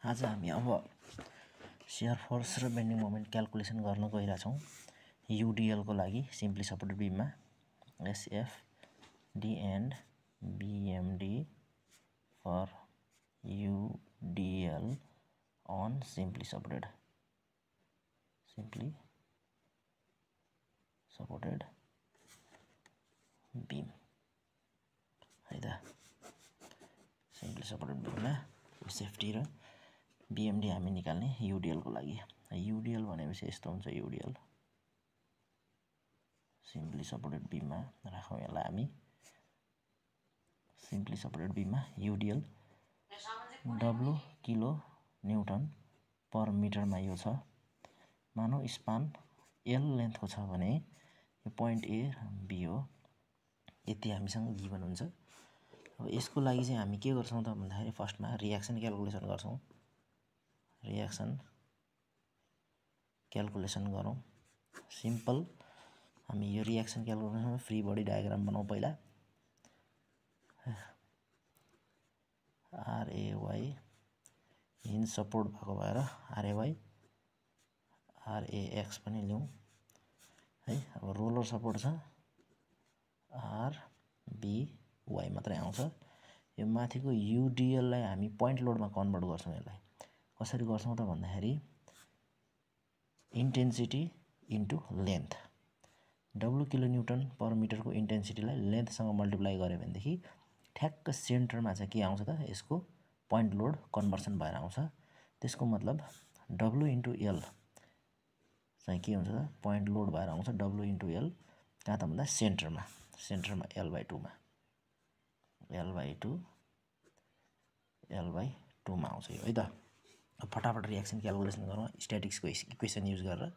आज हामी अब शियर फोर्स र बेन्डिङ मोमेन्ट क्याल्कुलेसन गर्न गइरा छौं। UDL को लागि सिम्पली सपोर्टेड बीममा SFD and BMD for UDL on simply supported beam है त। सिम्पली सपोर्टेड बीममा SFD र BMD हामी निकाल्ने UDL को लागि। UDL भनेपछि यस्तो हुन्छ। UDL सिम्पली सपोर्टेड बीममा राखौं यसलाई हामी। सिम्पली सपोर्टेड बीममा UDL W kilo newton per मिटरमा यो छ। मानौ स्पान L लेन्थ को छ भने यो पोइन्ट A B हो। यति हामीसँग गिभन हुन्छ। अब यसको लागि चाहिँ हामी के गर्छौं त भन्दाखेरि फर्स्टमा रियाक्सन क्याल्कुलेसन गर्छौं। रियाक्सन क्याल्कुलेसन गरौं। सिम्पल हामी यो रियाक्सन क्याल्कुलेसनमा फ्री बडी डायग्राम बनाऊ पहिला। RAY हिन्ज सपोर्ट भएको भएर RAY RAX पनि ल्याउँ है। अब रोलर सपोर्ट छ RBY मात्रै आउँछ। यो माथिको UDL लाई हामी पोइन्ट लोडमा कन्भर्ट गर्छौं। यसलाई कसरी गर्छौं त भन्दाखेरि intensity into length. W kilo newton per metre को इन्टेन्सिटीलाई लेन्थ सँग मल्टिप्लाई गरे भनेदेखि ठ्याक्क सेन्टरमा चाहिँ के आउँछ त यसको पोइन्ट लोड कन्भर्सन भएर आउँछ। त्यसको मतलब W इन्टु L चाहिँ के हुन्छ त पोइन्ट लोड भएर आउँछ। W इन्टु L कहाँ त भन्दा सेन्टरमा L/2 मा L/2 मा आउँछ यो है त। अब फटाफट रियाक्सन क्याल्कुलेसन गरौँ स्ट्याटिक्स को इक्वेसन युज गरेर।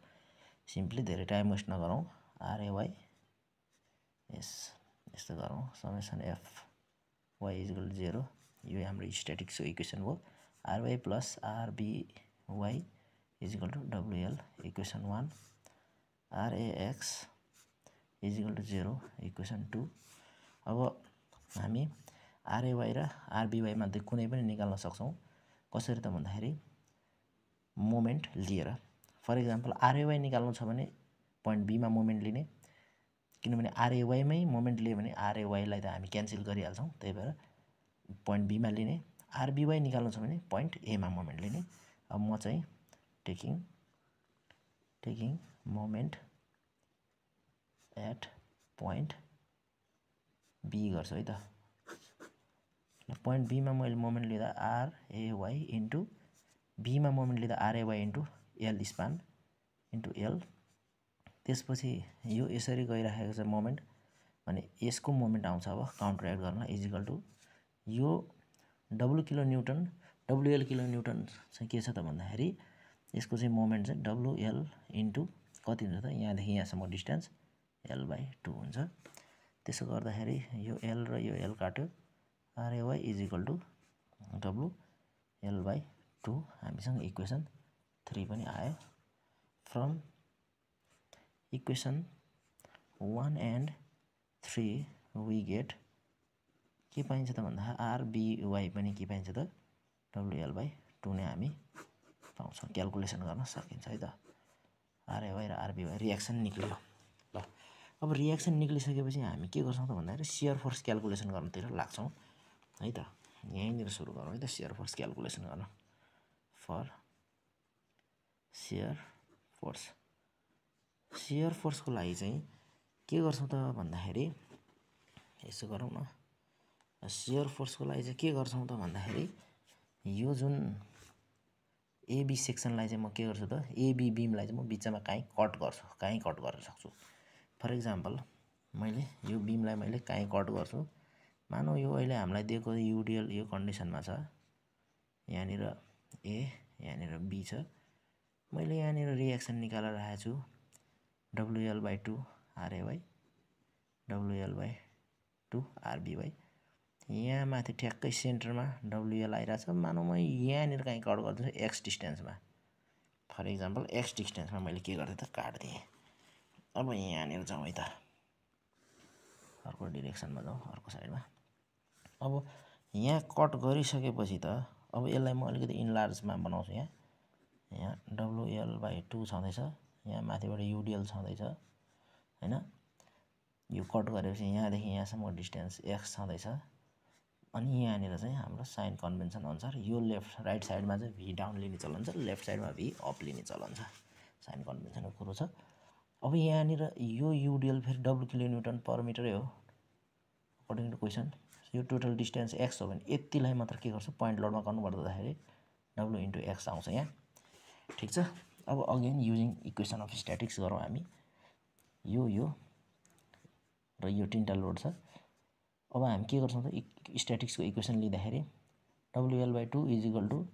सिम्पली धेरै टाइम वेस्ट नगरौँ। RAY यस्तो गरौँ समेसन FY = 0। यो हाम्रो स्ट्याटिक्स को इक्वेसन हो। RY + RBY = WL equation 1। RAX = 0 equation 2। अब हामी RAY र RBY मध्ये कुनै पनि निकाल्न सक्छौं। कसरी त भन्दाखेरि मोमेन्ट लिएर। फर एक्जाम्पल RAY निकाल्नु छ भने पोइन्ट B मा मोमेन्ट लिने। किनभने RAY मै मोमेन्ट लिए भने RAY लाई त हामी क्यान्सल गरिहाल्छौं। त्यही भएर पोइन्ट B मा लिने। RBY निकाल्नु छ भने पोइन्ट A मा मोमेन्ट लिने। अब म चाहिँ taking moment at point B गर्छु है त। पोइन्ट B मा मैले मोमेन्ट लिँदा RAY इन्टु B मा मोमेन्ट लिँदा RAY into L span into L। त्यसपछि यो यसरी गइराखेको छ मोमेन्ट भने यसको मोमेन्ट आउँछ अब काउन्टरएक्ट गर्न = यो W kilo Newton WL kilo Newton चाहिँ के छ त भन्दाखेरि यसको चाहिँ मोमेन्ट चाहिँ WL इन्टु कति हुन्छ त यहाँदेखि यहाँसम्म डिस्टेन्स L/2 हुन्छ। त्यसो गर्दाखेरि यो L र यो L काट्यो। RAY = WL/2 हामीसँग इक्वेसन 3 पनि आयो। From equation 1 and 3 we get के पाइन्छ त भन्दा RBY पनि के पाइन्छ त WL/2 नै हामी पाउँछौं। क्याल्कुलेसन गर्न सकिन्छ है त। RAY र RBY रियाक्सन निक्लियो। ल अब रियाक्सन निक्लिसकेपछि हामी के गर्छौं त भन्दाखेरि शियर फोर्स क्याल्कुलेसन गर्नतिर लाग्छौं है त। यहीँनिर सुरु गरौँ है त शियर फोर्स क्याल्कुलेसन गर्न। फर शियर फोर्स को लागि चाहिँ के गर्छौं त भन्दाखेरि यसो गरौँ न। शियर फोर्स को लागि चाहिँ के गर्छौं त भन्दाखेरि यो जुन AB सेक्सनलाई चाहिँ म के गर्छु त AB बीमलाई चाहिँ म बिचमा कहीँ कट गर्छु। कहीँ कट गर्न सक्छु। फर एक्जाम्पल मैले यो बीमलाई मैले कहीँ कट गर्छु। मानौ यो अहिले हामीलाई दिएको UDL यो कन्डिसनमा छ। यहाँनिर A यहाँनिर B छ। मैले यहाँनिर रियाक्सन निकालेर राखेको छु WL/2 RAY WL/2 RBY। यहाँ माथि ठ्याक्कै सेन्टरमा WL आइरहेछ। मानौ म यहाँनिर कहीँ कट गर्छु X डिस्टेन्समा। फर एक्जाम्पल X डिस्टेन्समा मैले के गर्दै त काट्दिएँ। अब यहाँनिर जाउँ है त। अर्को डिरेक्सनमा जाउँ अर्को साइडमा। अब यहाँ कट गरिसकेपछि त अब यसलाई म अलिकति इनलार्जमा बनाउँछु। यहाँ WL/2 छँदैछ, यहाँ माथिबाट UDL छँदैछ हैन। यो कट गरेपछि यहाँदेखि यहाँसम्म डिस्टेन्स x छँदैछ। अनि यहाँनिर चाहिँ हाम्रो साइन कन्भेन्सन अनुसार यो लेफ्ट राइट साइडमा चाहिँ v डाउन लिने चलन छ, लेफ्ट साइडमा v अप लिने चलन छ। साइन कन्भेन्सनको कुरो छ। अब यहाँनिर यो UDL फेरि W किलोन्युटन पर मिटरै हो अकर्डिङ टु क्वेसन। यो टोटल डिस्टेन्स x हो भने यतिलाई मात्र के गर्छ, पोइन्ट लोडमा गर्नु पर्दाखेरि W इन्टु x आउँछ यहाँ। ठिक छ। अब again using equation of statics गरौँ हामी। यो र यो तीनटा लोड छ। अब हामी के गर्छौँ त स्ट्याटिक्सको इक्वेसन लिँदाखेरि WL/2 is equal to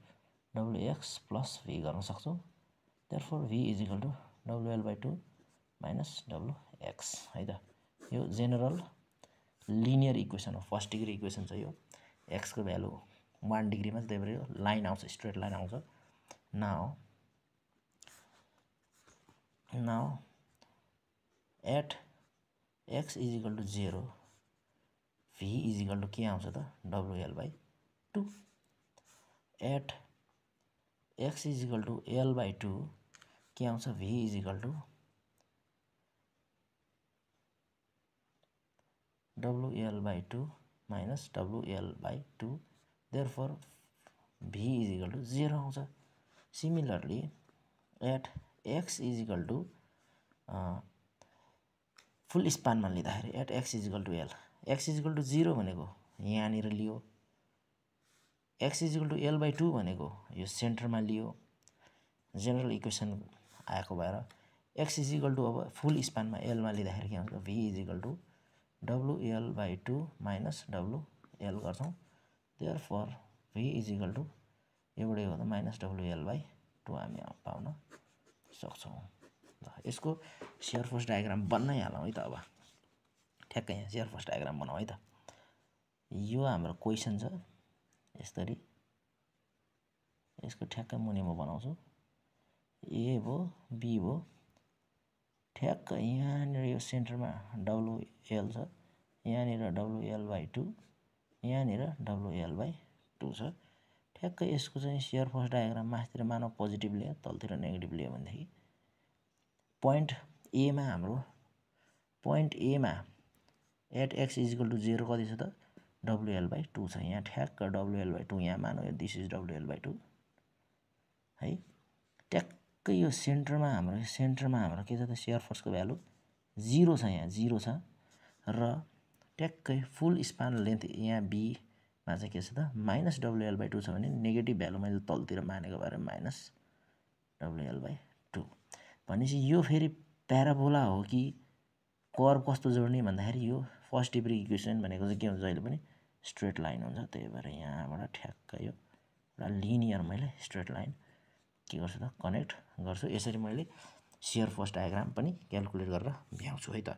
WX plus V गर्न सक्छौँ। Therefore V is equal to WL/2 minus WX है त। यो जेनरल लिनियर इक्वेसन हो, फर्स्ट डिग्री इक्वेसन छ यो। x को भ्यालु 1 डिग्रीमा त्यही भएर यो लाइन आउँछ, स्ट्रेट लाइन आउँछ। Now at x is equal to 0 v is equal to के आउँछ त WL/2। At x is equal to L/2 के आउँछ, v is equal to WL/2 minus WL/2। Therefore v is equal to 0 आउँछ। Similarly at x is equal to full स्पानमा लिँदाखेरि at x is equal to L, x is equal to 0 भनेको यहाँनिर लियो, x is equal to L/2 भनेको यो सेन्टरमा लियो, general equation आएको भएर x इज इक्वल टु अब फुल स्पानमा L मा लिँदाखेरि के आउँछ, v is equal to WL/2 minus WL गर्छौँ। Therefore v is equal to एउटै हो त माइनस WL/2 हामी पाउन सक्छौँ। ल यसको सियर फोर्स डायग्राम बन्नै हालौँ है त। अब ठ्याक्कै यहाँ सियर फोर्स डायग्राम बनाऊ है त। यो हाम्रो क्वेसन छ यसरी, यसको ठ्याक्कै मुनि म बनाउँछु। ए भयो, बी भयो, ठ्याक्क यहाँनिर यो सेन्टरमा WL छ, यहाँनिर WL/2, यहाँनिर WL/2 छ। ठ्याक्क यसको चाहिँ सियर फोर्स डायग्राम माथितिर मानव पोजिटिभ लियो, तलतिर नेगेटिभ लियो भनेदेखि पोइन्ट एमा हाम्रो पोइन्ट एमा at x is equal to 0 कति छ त WL/2 छ। यहाँ ठ्याक्क WL/2 यहाँ मानौ, दिस इज WL/2 है। ट्याक्कै यो सेन्टरमा हाम्रो के छ त सियर फोर्सको भ्यालु 0 छ, यहाँ 0 छ। र ट्याक्कै फुल स्पान लेन्थ यहाँ बीमा चाहिँ के छ त माइनस WL/2 छ भने नेगेटिभ भ्यालु मैले तलतिर मानेको भएर माइनस WL/2। भनेपछि यो फेरि प्याराबोला हो कि कर्भ कस्तो जोड्ने भन्दाखेरि यो फर्स्ट डिग्री इक्वेसन भनेको चाहिँ के हुन्छ, जहिले पनि स्ट्रेट लाइन हुन्छ। त्यही भएर यहाँबाट ठ्याक्क यो एउटा लिनियर मैले स्ट्रेट लाइन के गर्छु त कनेक्ट गर्छु। यसरी मैले सियर फोर्स डायग्राम पनि क्याल्कुलेट गरेर भ्याउँछु है त।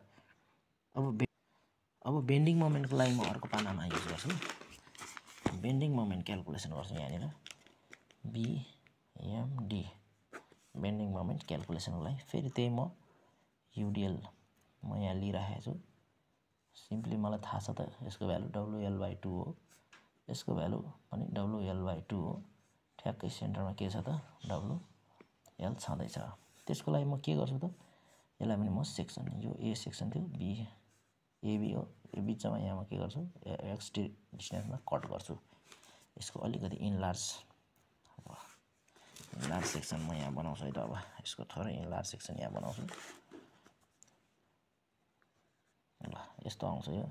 अब बेन्डिङ मोमेन्टको लागि म अर्को पानामा युज गर्छु। बेन्डिङ मोमेन्ट क्याल्कुलेसन गर्छु यहाँनिर BMD बेन्डिङ मोमेन्ट क्याल्कुलेसनको लागि। फेरि त्यही म UDL म यहाँ लिइराखेको छु। सिम्पली मलाई थाहा छ त यसको भ्यालु WL/2 हो, यसको भ्यालु पनि WL/2 हो। ठ्याक्कै सेन्टरमा के छ त WL छँदैछ। त्यसको लागि म के गर्छु त यसलाई पनि म सेक्सन, यो A सेक्सन थियो, B AB हो, यो बिचमा यहाँ म के गर्छु x डिस्टेन्समा कट गर्छु। यसको अलिकति इनलार्ज सेक्सन म यहाँ बनाउँछु है त। अब यसको थोरै इनलार्ज सेक्सन यहाँ बनाउँछु। ल यस्तो आउँछ यो।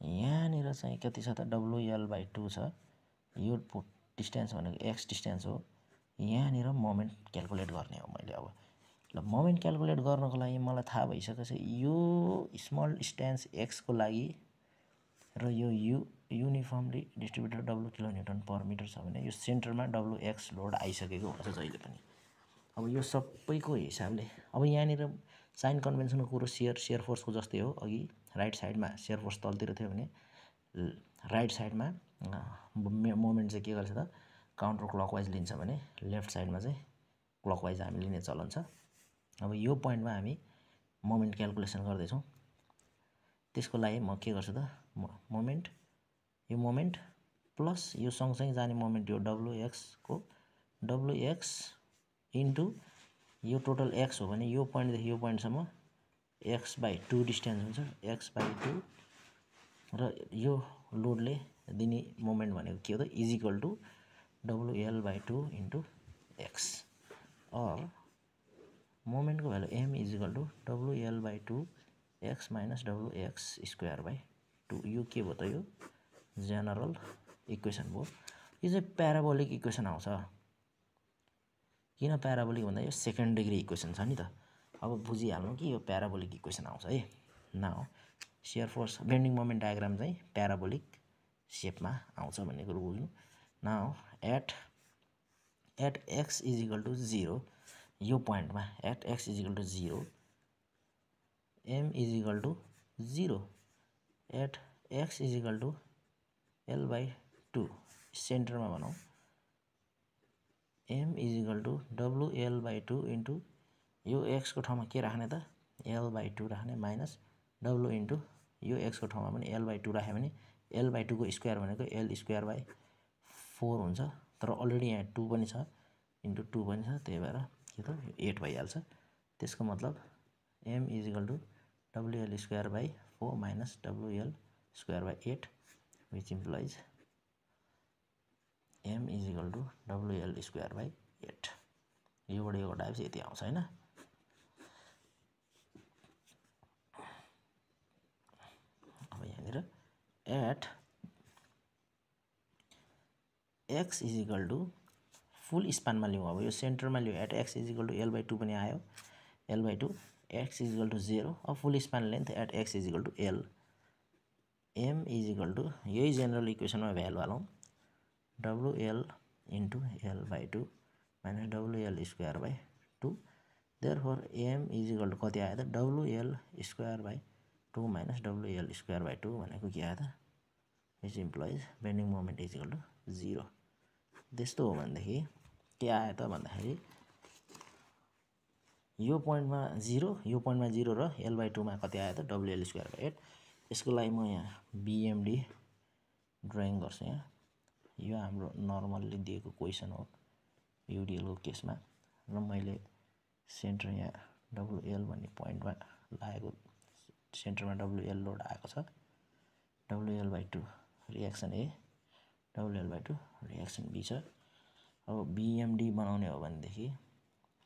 यहाँनिर चाहिँ कति छ त WL/2 छ। यो डिस्टेन्स भनेको x डिस्टेन्स हो। यहाँनिर मोमेन्ट क्याल्कुलेट गर्ने हो मैले। अब ल मोमेन्ट क्याल्कुलेट गर्नको लागि मलाई थाहा भइसकेछ यो स्मल डिस्टेन्स x को लागि र यो uniformly distributed W kilonewton per metre छ भने यो सेन्टरमा WX लोड आइसकेको हुन्छ जहिले पनि। अब यो सबैको हिसाबले अब यहाँनिर साइन कन्भेन्सनको कुरो सियर फोर्सको जस्तै हो। अघि राइट साइडमा सियर फोर्स तलतिर थियो भने राइट साइडमा मोमेन्ट चाहिँ के गर्छ त काउन्टर क्लकवाइज लिन्छ भने लेफ्ट साइडमा चाहिँ क्लकवाइज हामी लिने चलन छ। अब यो पोइन्टमा हामी मोमेन्ट क्याल्कुलेसन गर्दैछौँ। त्यसको लागि म के गर्छु त मोमेन्ट प्लस यो सँगसँगै जाने मोमेन्ट यो WX को WX इन्टु यो टोटल x हो भने यो पोइन्टदेखि यो पोइन्टसम्म x/2 डिस्टेन्स हुन्छ x/2 र यो लोडले दिने मोमेन्ट भनेको के हो त is equal to WL/2 into x और मोमेन्टको value m is equal to WL/2 x minus WX स्क्वायर/2 यो के भयो त यो जेनरल इक्वेसन भयो। यो चाहिँ प्याराबोलिक इक्वेसन आउँछ। किन प्याराबोलिक भन्दा यो सेकेन्ड डिग्री इक्वेसन छ नि त। अब बुझिहाल्नु कि यो प्याराबोलिक इक्वेसन आउँछ है। Now shear force bending moment diagram चाहिँ प्याराबोलिक सेपमा आउँछ भन्ने कुरो बुझ्नु। Now at x is equal to 0 यो पोइन्टमा at x is equal to 0 m is equal to 0 at x is equal to L/2 सेन्टरमा भनौँ m is equal to WL/2 into यो x को ठाउँमा के राख्ने त L/2 राख्ने माइनस W इन्टु यो x को ठाउँमा पनि L/2 राख्यो भने L/2 को स्क्वायर भनेको L²/4 हुन्छ। तर अलरेडी यहाँ 2 पनि छ इन्टु 2 पनि छ त्यही भएर के त 8 भइहाल्छ। त्यसको मतलब m is equal to WL²/4 minus WL²/8 which implies m is equal to WL²/8 योबाट यो घटाएपछि यति आउँछ हैन। अब यहाँनिर at x is equal to full स्पानमा लिउँ। अब यो सेन्टरमा लिउँ at x is equal to L/2 पनि आयो L/2 x is equal to 0 अब full span length at x is equal to L m is equal to यही जेनरल इक्वेसनमा भ्यालु हालौँ WL into L/2 minus WL²/2 therefore m is equal to कति आयो त WL²/2 minus WL²/2 भनेको के आयो त which implies bending moment is equal to 0। त्यस्तो हो भनेदेखि के आयो त भन्दाखेरि यो पोइन्टमा 0 यो पोइन्टमा 0 र L/2 मा कति आयो त WL²/8। यसको लागि म यहाँ BMD ड्रइङ गर्छु। यहाँ यो हाम्रो नर्मल्ली दिएको क्वेसन हो UDL को केसमा र मैले सेन्टर यहाँ WL भन्ने पोइन्टमा लागेको सेन्टरमा WL लोड आएको छ WL/2 reaction A WL/2 reaction B छ। अब BMD बनाउने हो भनेदेखि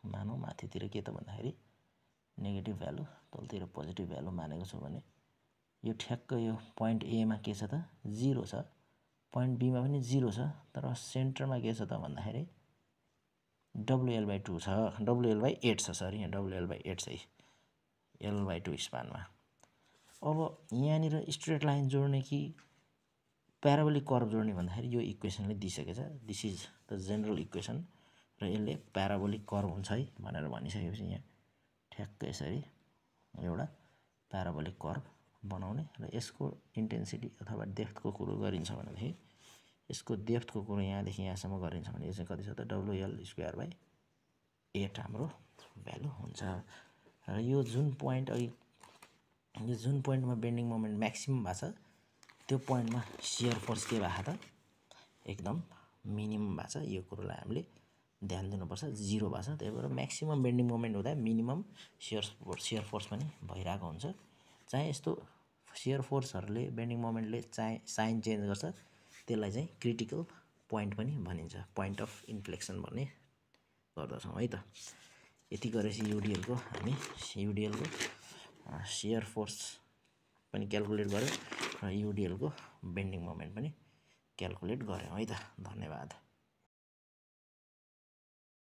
मानौँ माथितिर के त भन्दाखेरि नेगेटिभ भ्यालु तलतिर पोजिटिभ भ्यालु मानेको छु भने यो ठ्याक्क यो पोइन्ट A मा के छ त 0 छ पोइन्ट B मा पनि 0 छ तर सेन्टरमा के छ त भन्दाखेरि WL/2 छ WL/8 छ सरी यहाँ WL/8 छ L/2 स्पानमा। अब यहाँनिर स्ट्रेट लाइन जोड्ने कि प्याराबोलिक कर्भ जोड्ने भन्दाखेरि यो इक्वेसनले दिइसकेछ this is the general equation र यसले प्याराबोलिक कर्भ हुन्छ है भनेर भनिसकेपछि यहाँ ठ्याक्क यसरी एउटा प्याराबोलिक कर्भ बनाउने र यसको इन्टेन्सिटी अथवा डेप्थको कुरो गरिन्छ भनेदेखि यसको डेप्थको कुरो यहाँदेखि यहाँसम्म गरिन्छ भने यो चाहिँ कति छ त WL²/8 हाम्रो भ्यालु हुन्छ। र यो जुन पोइन्ट अघि यो जुन पोइन्टमा बेन्डिङ मोमेन्ट म्याक्सिमम भएको छ त्यो पोइन्टमा शियर फोर्स के भएको त एकदम मिनिमम भएको छ। यो कुरोलाई हामीले ध्यान दिनुपर्छ 0 भएको छ त्यही भएर म्याक्सिमम बेन्डिङ मोमेन्ट हुँदा मिनिमम शियर फोर्स पनि भइरहेको हुन्छ। चाहे यस्तो शियर फोर्सहरूले बेन्डिङ मोमेन्टले चाहे साइन चेन्ज गर्छ त्यसलाई चाहिँ क्रिटिकल पोइन्ट पनि भनिन्छ पोइन्ट अफ इन्फ्लेक्सन भन्ने गर्दछौँ है त। यति गरेपछि UDL को हामी UDL को शियर फोर्स पनि क्याल्कुलेट गर्यो र UDL को बेन्डिङ मोमेन्ट पनि क्याल्कुलेट गर्यौँ है त। धन्यवाद।